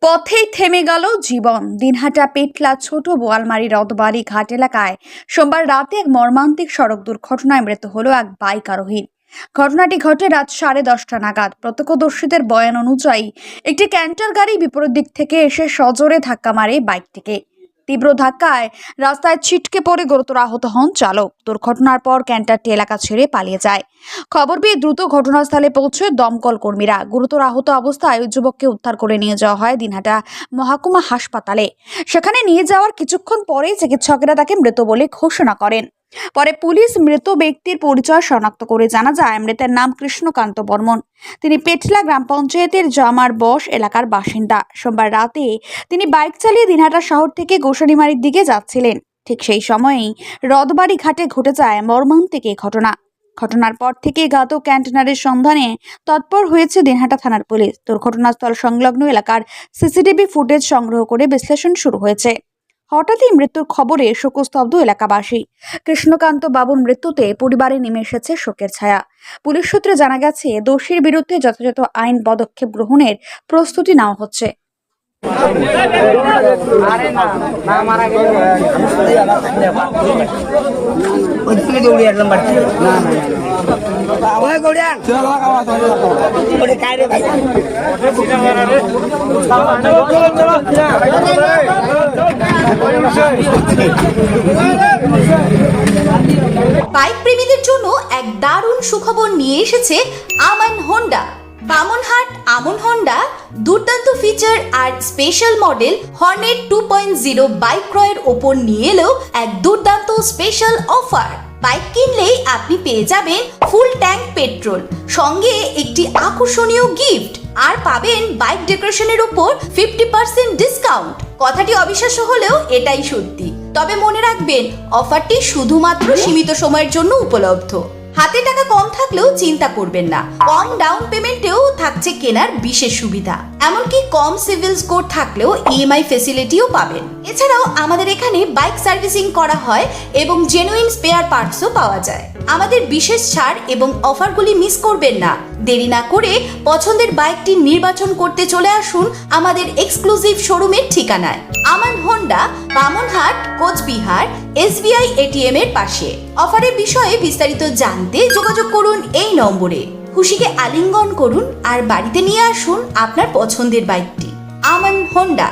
পথেই থেমে গেল জীবন। দিনহাটা পেটলা ছোট বোয়ালমারি রথবাড়ি ঘাট এলাকায় সোমবার রাতে এক মর্মান্তিক সড়ক দুর্ঘটনায় মৃত্যু হলো এক বাইক আরোহীর। ঘটনাটি ঘটে রাত 10:30 নাগাদ। প্রত্যক্ষদর্শীদের বয়ান অনুযায়ী একটি ক্যান্টার গাড়ি বিপরীত দিক থেকে এসে সজোরে ধাক্কা মারে বাইকটিকে। তীব্র ধাক্কায় রাস্তায় ছিটকে পড়ে গুরুতর আহত হন চালক। দুর্ঘটনার পর ক্যান্টারটি এলাকা ছেড়ে পালিয়ে যায়। খবর পেয়ে দ্রুত ঘটনাস্থলে পৌঁছে দমকল কর্মীরা গুরুতর আহত অবস্থায় ওই যুবককে উদ্ধার করে নিয়ে যাওয়া হয় দিনহাটা মহকুমা হাসপাতালে। সেখানে নিয়ে যাওয়ার কিছুক্ষণ পরেই চিকিৎসকেরা তাকে মৃত বলে ঘোষণা করেন। পরে পুলিশ মৃত ব্যক্তির পরিচয় শনাক্ত করে জানা যায় মৃতের নাম কৃষ্ণকান্ত বর্মন। তিনি পেটলা গ্রাম পঞ্চায়েতের জামার বস এলাকার বাসিন্দা। সোমবার রাতে তিনি বাইক চালিয়ে দিনহাটা শহর থেকে গোসানিমারির দিকে যাচ্ছিলেন। ঠিক সেই সময়েই রথবাড়ি ঘাটে ঘটে যায় মর্মান্তিক এই ঘটনা। ঘটনার পর থেকে ঘাতক ক্যান্টেনারের সন্ধানে তৎপর হয়েছে দিনহাটা থানার পুলিশ। দুর্ঘটনাস্থল সংলগ্ন এলাকার সিসিটিভি ফুটেজ সংগ্রহ করে বিশ্লেষণ শুরু হয়েছে। হঠাৎই মৃত্যুর খবরে শোকস্তব্ধ এলাকাবাসী। কৃষ্ণকান্ত বাবুর মৃত্যুতে পরিবারে নেমে এসেছে শোকের ছায়া। পুলিশ সূত্রে জানা গেছে দোষীর বিরুদ্ধে যথাযথ আইন পদক্ষেপ গ্রহণের প্রস্তুতি নেওয়া হচ্ছে। বাইক প্রেমীদের জন্য এক দারুণ সুখবর নিয়ে এসেছে আমান হোন্ডা। বামনহাট আমন হোন্ডা দুর্দান্ত ফিচার আর স্পেশাল মডেল হর্নেট 2.0 বাইক ক্রয়ের ওপর নিয়ে এলো এক দুর্দান্ত স্পেশাল অফার। বাইক কিনলেই আপনি পেয়ে যাবেন ফুল ট্যাঙ্ক পেট্রোল, সঙ্গে একটি আকর্ষণীয় গিফট, আর পাবেন বাইক ডেকোরেশনের উপর 50% ডিসকাউন্ট। কথাটি অবিশ্বাস্য হলেও এটাই সত্যি। তবে মনে রাখবেন, অফারটি শুধুমাত্র সীমিত সময়ের জন্য উপলব্ধ। হাতে টাকা কম থাকলেও চিন্তা করবেন না, কম ডাউন পেমেন্টেও থাকছে কেনার বিশেষ সুবিধা। এমনকি কম সিভিল স্কোর থাকলেও ইএমআই ফেসিলিটিও পাবেন। এছাড়াও আমাদের এখানে বাইক সার্ভিসিং করা হয় এবং জেনুইন স্পেয়ার পার্টসও পাওয়া যায়। আমাদের বিশেষ ছাড় এবং অফারগুলি মিস করবেন না। দেরি না করে পছন্দের বাইকটি নির্বাচন করতে চলে আসুন আমাদের এক্সক্লুসিভ শোরুমের ঠিকানায়, Aman Honda, Bamanhat, Coochbehar, SBI ATM এর পাশে। অফারের বিষয়ে বিস্তারিত জানতে যোগাযোগ করুন এই নম্বরে। খুশিকে আলিঙ্গন করুন আর বাড়িতে নিয়ে আসুন আপনার পছন্দের বাইকটি। আমান হোন্ডা।